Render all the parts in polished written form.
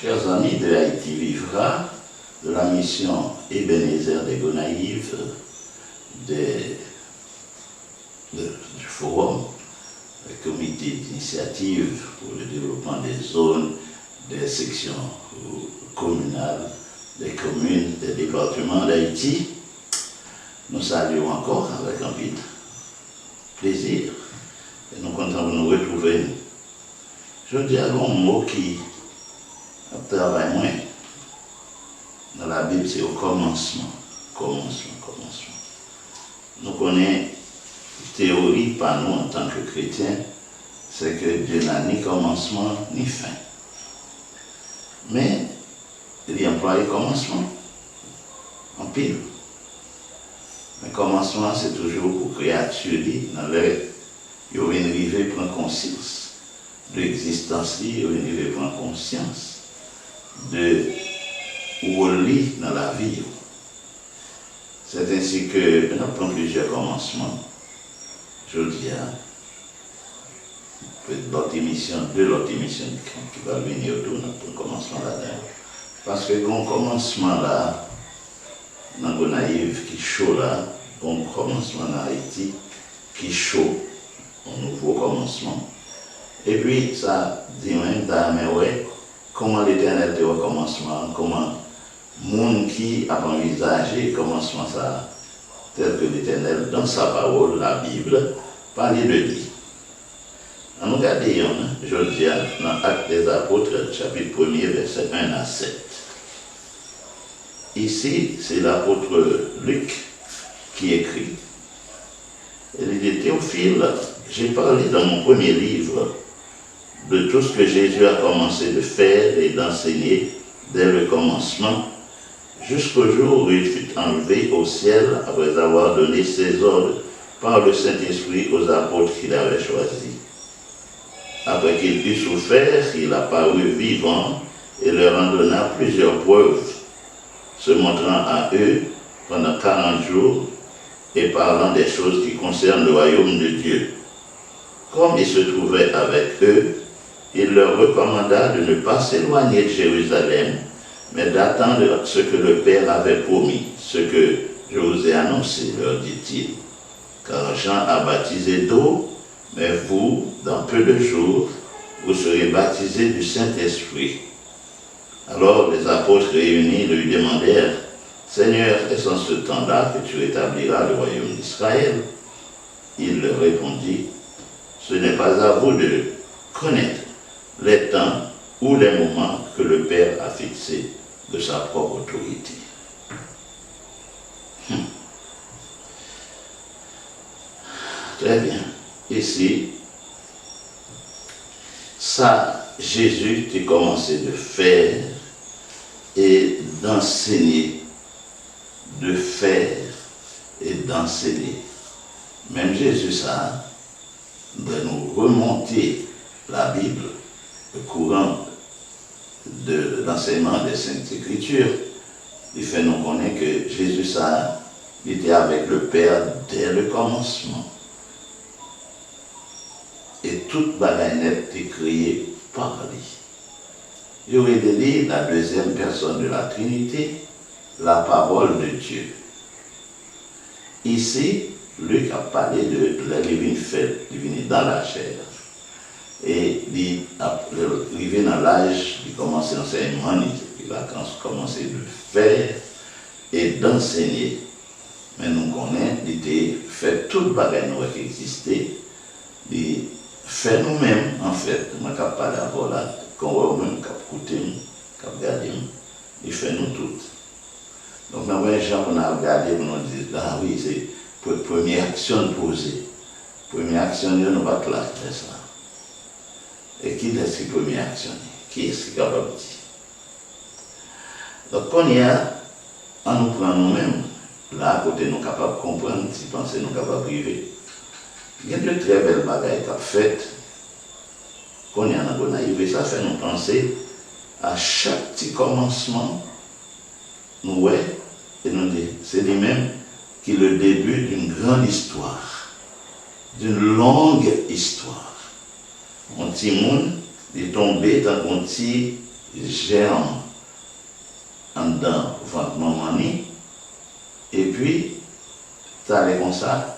Chers amis de Haïti Vivra, de la mission Ebenezer des Gonaïves, du forum, le comité d'initiative pour le développement des zones, des sections communales, des communes, des départements d'Haïti, nous saluons encore avec un peu de plaisir et nous comptons nous retrouver. Je dis un mot qui travaille moins dans la Bible, c'est au commencement. Commencement. Nous connaissons théorie par nous en tant que chrétiens, c'est que Dieu n'a ni commencement ni fin. Mais il y a employé commencement en pile. Mais commencement, c'est toujours pour créature, dans l'air, il y a une arrivée prendre conscience de l'existence, il y a une arrivée prendre conscience de où on lit dans la vie. C'est ainsi que nous avons plusieurs commencements. Je dis, peut-être l'autre émission qui va venir autour, notre commencement là-dedans. Parce que bon commencement là, dans Gonaïve qui chaud là, bon commencement en Haïti qui chaud, un nouveau commencement. Et puis ça dit même, mais ouais, comment l'Éternel était au commencement, comment monde qui a envisagé commencement ça, tel que l'Éternel, dans sa parole, la Bible, parlait de lui. On regarde, je dis dans Actes des Apôtres, chapitre 1er, verset 1 à 7. Ici, c'est l'apôtre Luc qui écrit. Il dit, Théophile, j'ai parlé dans mon premier livre de tout ce que Jésus a commencé de faire et d'enseigner dès le commencement, jusqu'au jour où il fut enlevé au ciel après avoir donné ses ordres par le Saint-Esprit aux apôtres qu'il avait choisis. Après qu'il eut souffert, il apparut vivant et leur en donna plusieurs preuves, se montrant à eux pendant 40 jours et parlant des choses qui concernent le royaume de Dieu. Comme il se trouvait avec eux, il leur recommanda de ne pas s'éloigner de Jérusalem, mais d'attendre ce que le Père avait promis, ce que je vous ai annoncé, leur dit-il. Car Jean a baptisé d'eau, mais vous, dans peu de jours, vous serez baptisés du Saint-Esprit. Alors les apôtres réunis lui demandèrent, Seigneur, est-ce en ce temps-là que tu rétabliras le royaume d'Israël? Il leur répondit, ce n'est pas à vous de connaître les temps ou les moments que le Père a fixés de sa propre autorité. Très bien. Ici, ça, Jésus a commencé de faire et d'enseigner, de faire et d'enseigner. Même Jésus, ça, de nous remonter la Bible, le courant de l'enseignement des Saintes Écritures, il fait nous connaître que Jésus, ça, il était avec le Père dès le commencement. Et toute bagaille est créée par lui. Il aurait dit la deuxième personne de la Trinité, la parole de Dieu. Ici, Luc a parlé de la divine fête, divine dans la chair. Et il arrivé dans l'âge, il commençait l'enseignement, il a commencé de faire et d'enseigner. Mais nous connaissons, il a fait toute bagaille qui existait, il fait nous-mêmes, en fait, je ne pas parler d'abord là, qu'on va même écouter, regarder, il fait nous toutes. Donc, dans les gens qu'on a regardé, on a dit, ah oui, c'est la première action posée. Première action, nous ne pas là, c'est ça. Et qui est-ce qui est première action? Qui est-ce qui est capable de dire? Donc, quand il y a, on nous prend nous-mêmes, là, à côté, nous sommes capables de comprendre, si penser, nous sommes capables de priver. Il y a de très belles bagailles qui ont fait, qu'on y a dans Gonaïve, et ça fait nous penser à chaque petit commencement, nous ouais, et nous dit, c'est lui-même qui est le début d'une grande histoire, d'une longue histoire. Un petit monde est tombé dans un petit germe en dedans ventre maman ni, et puis ça allait comme ça.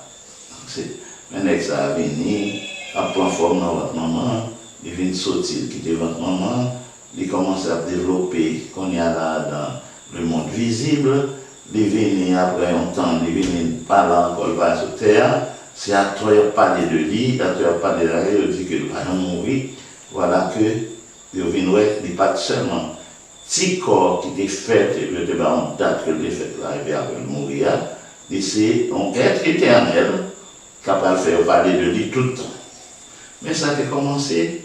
Maintenant que ça a venu, à prendre forme dans votre maman, il vient sortir, quitter votre maman, il commence à développer, qu'on y a là dans le monde visible, il vient après un temps, il vient pas là encore, il va sur terre, c'est à toi de parler de lui, à toi de parler de la vie, il dit que il va mourir, voilà que il vient, il n'est pas seulement petit corps qui était fait, et le débat en date que il fait là, et puis après mourir, c'est un être éternel, capable de faire parler de lui tout le temps. Mais ça a commencé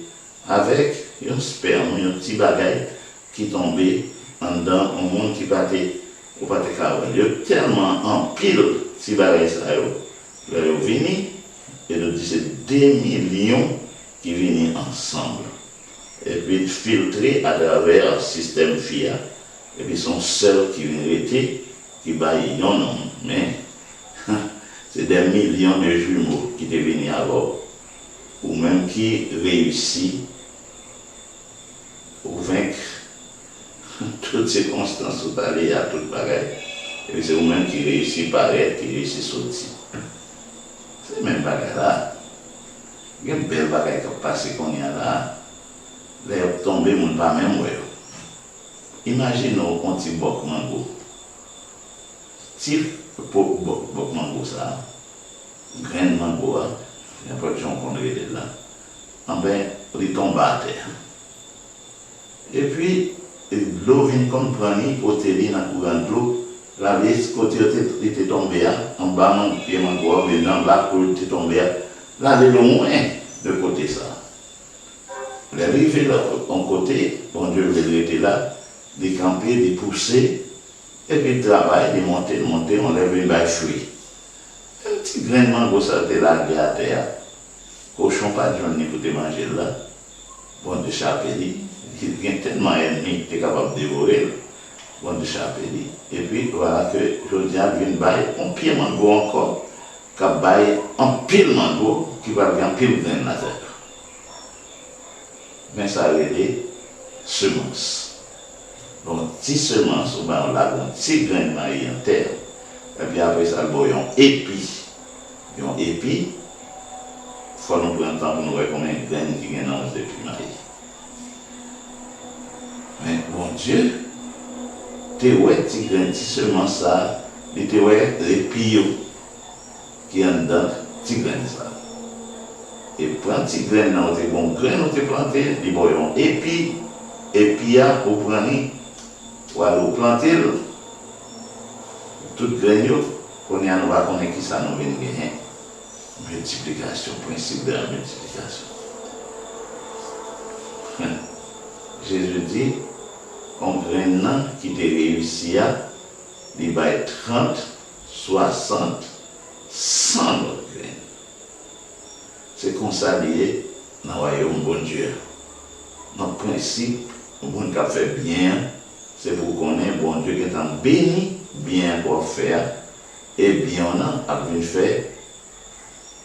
avec un sperme, un petit bagage qui tombait en dedans, un monde qui battait au pâté carré. Il y a tellement en pile petit bagage ça, il est venu, et nous disons c'est 2 millions qui viennent ensemble. Et puis filtrés à travers un système FIA. Et puis son seul qui vient rester, qui baille non, mais c'est des millions de jumeaux qui deviennent alors, ou même qui réussissent à vaincre toutes ces circonstances où aller à tout pareil. Et c'est vous-même qui réussit à paraître, qui réussit à sortir. C'est même bagarre là. Il y a une belle bagarre qui a passé qu'on y a là. Là, il a tombé, mon pas même. Imaginez un petit boc mango. Si boc mango ça, grain de mango, il n'y a pas de gens qu'on est là. En ben, il tombe à terre. Et puis, l'eau vient comme prendre, côté dans le courant de l'eau, la vieille côté était tombé, en bas, mon pied mango, mais dans bas, il était tombé, là, il est loin de côté ça. Il est arrivé là, en côté, bon Dieu, il était là, il camper, il pousser, et puis il travaille, il monte, on lève une baille fruit. Un petit grain de mango, ça était là, à terre. Cochon pas de journée pour te manger là. Bon de chapéli. Il y a tellement d'ennemis que tu es capable de dévorer. Bon de chapéli. Et puis voilà que je dis à une baille, un pied mango encore, qui baille un pile mango qui va bien pile grain la terre. Mais ça a été semence. Donc, petite semence, on a un petit grain de maïs en terre. Et puis après ça, il y a un épi. Un épi, il faut nous prendre le temps pour nous voir combien de graines qui viennent dans le épi maïs. Mais bon Dieu, tu vois, petit grain, petit semence, ça, et tu vois, les pio qui sont dans petit grain, ça. Et prends petit grain, dans tes bons grains, nous te planter, les boyons épi, épi, pour prendre. Voilà, vous plantez toute graine, on y a nous va connaître qui ça nous vient gagner. Multiplication, principe de la multiplication. Jésus dit, on graine qui te réussit à, il va être 30, 60, 100 graines. C'est comme ça lié dans le royaume bon Dieu. Notre principe, le monde qui a fait bien, c'est pour connaître bon Dieu qui est en béni, bien pour faire, et bien on a bien fait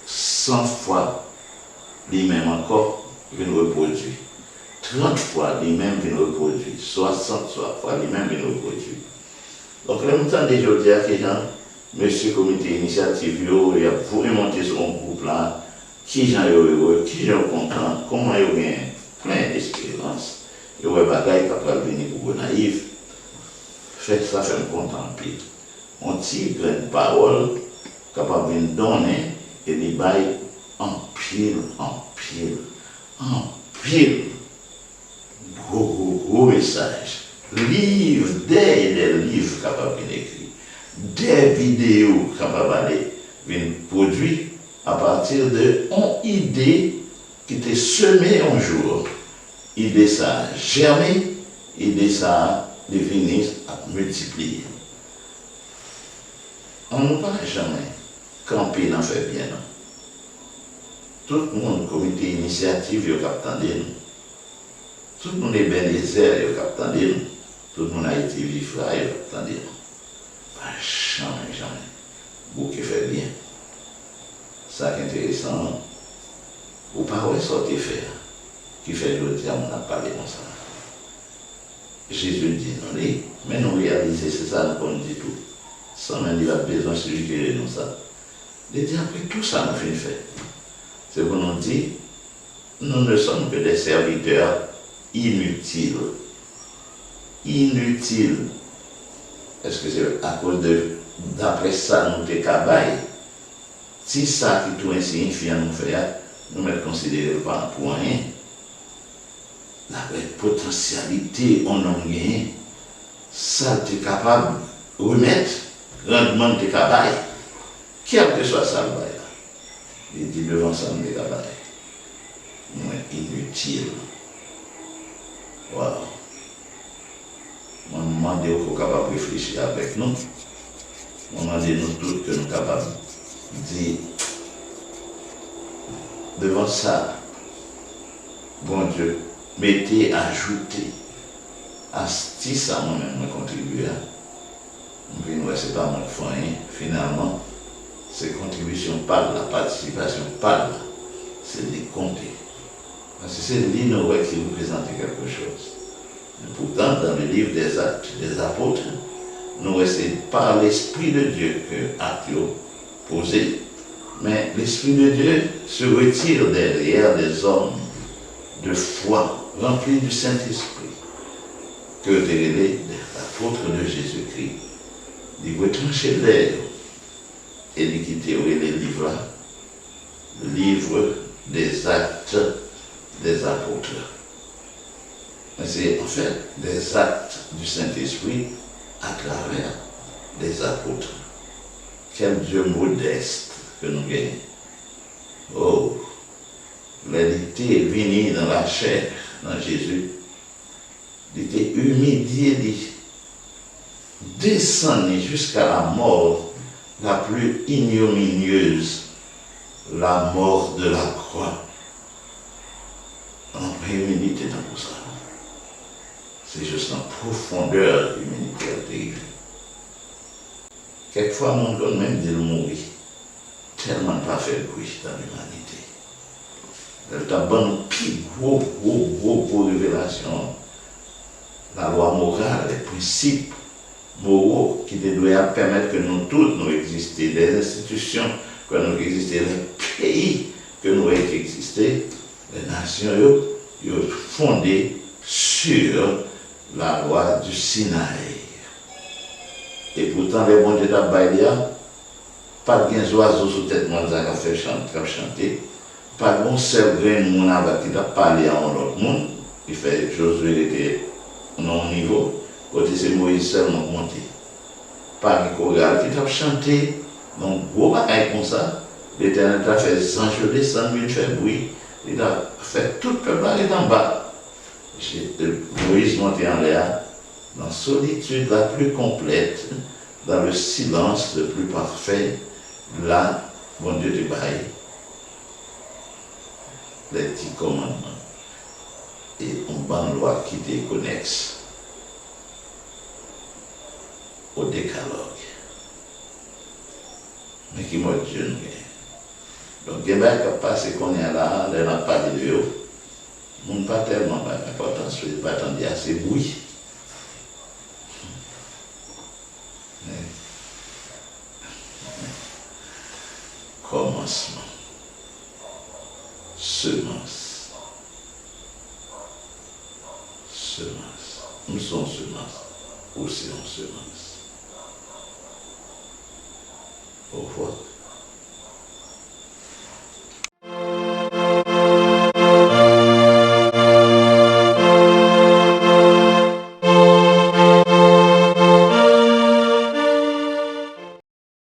100 fois lui-même encore vient reproduire. 30 fois lui-même vient reproduire. 60 fois lui-même vient reproduire. Donc, le temps des jours, il y a des gens, monsieur comité initiative, il y a pour remonter sur un groupe là, qui sont heureux, qui sont contents, comment ils ont plein d'espérance. Il y a des bagailles qui peuvent venir pour vous naïfs. Ça fait un content pile. On tire une parole capable de donner et les bails en pile. Gros message. Livres, des livres capables d'écrire, des vidéos capables de produire à partir de une idée qui était semée un jour. Idée ça a germé, idée ça a devenu à multiplier. On ne va jamais camper dans fait bien. Non? Tout le monde, comité initiative, il y a capté. Tout le monde est bien les airs, il y a capté. Tout le monde a été vif là, il y a capté. Pas jamais. Beaucoup qui fait bien. Ça qui est intéressant, vous ne pouvez pas sortir faire. Qui fait le dire, on a parlé comme ça. Jésus dit non, mais nous réalisons, c'est ça qu'on dit tout. Sans même dire besoin de celui qui nous ça. Il dit après tout ça, nous finissons fait. C'est pour nous dire, nous ne sommes que des serviteurs inutiles. Inutiles. Est-ce que c'est à cause de, d'après ça, nous te cabaye? Si ça qui tout insignifiant nous fait, nous mettons considéré pas pour rien. La potentialité, on en gagne. Ça, tu es capable de remettre, rendement de cabaye. Quel que soit ça, il dit devant ça, nous cabaye. Nous inutile. Wow. On demande au faut capable de réfléchir avec nous. On demande nous tous que nous sommes capables de dire devant ça, bon Dieu, mettez, ajoutez. À si ça, moi-même, je contribue. C'est pas mon fonds, finalement, c'est contribution par la participation par là, c'est les compter. Parce que c'est l'innové qui représente quelque chose. Et pourtant, dans le livre des Actes des Apôtres, nous restons par l'Esprit de Dieu que actes posé. Mais l'Esprit de Dieu se retire derrière des hommes de foi, remplis du Saint-Esprit, que les apôtres de Jésus-Christ. Il retrancher l'air et il quitter les livres-là, le livre des Actes des Apôtres. C'est en fait des actes du Saint-Esprit à travers les apôtres. Quel Dieu modeste que nous gagnons. Oh, l'unité est venue dans la chair, dans Jésus. Il était humilié, descendu jusqu'à la mort la plus ignominieuse, la mort de la croix. En humilité dans tout ça. C'est juste en profondeur humanitaire. Quelquefois, mon donne même dit le mourir, tellement pas fait de bruit dans l'humanité. Elle t'a donné une gros révélation. La loi morale, les principes moraux qui doivent permettre que nous tous nous existions, les institutions que nous existions, les pays que nous existions, les nations, ils sont fondés sur la loi du Sinaï. Et pourtant, les bons Dieu d'Abaïlia, pas de oiseaux sous tête de qui a fait chanter, pas de bon seul grain de monde qui a parlé à un autre monde, qui fait Josué était non niveau, côté c'est Moïse seulement monté. Pas de choral qui a chanté, donc gros bagaille comme ça, l'Éternel a fait 100 jours, 100 000 fait bruit, il a fait tout le peuple aller en bas. Moïse monté en l'air, dans la solitude la plus complète, dans le silence le plus parfait, là, bon Dieu te baille les 10 commandements. Et on ban loi qui te connexe au décalogue. Mais qui m'a dit Dieu nous. Donc, il y a un passé qu'on est là, on n'a pas de Dieu. On n'a pas tellement d'importance, je ne vais pas attendre assez bruit. Commencement. Semence. Semence. Nous sommes semences. Aussi en semence. Au revoir.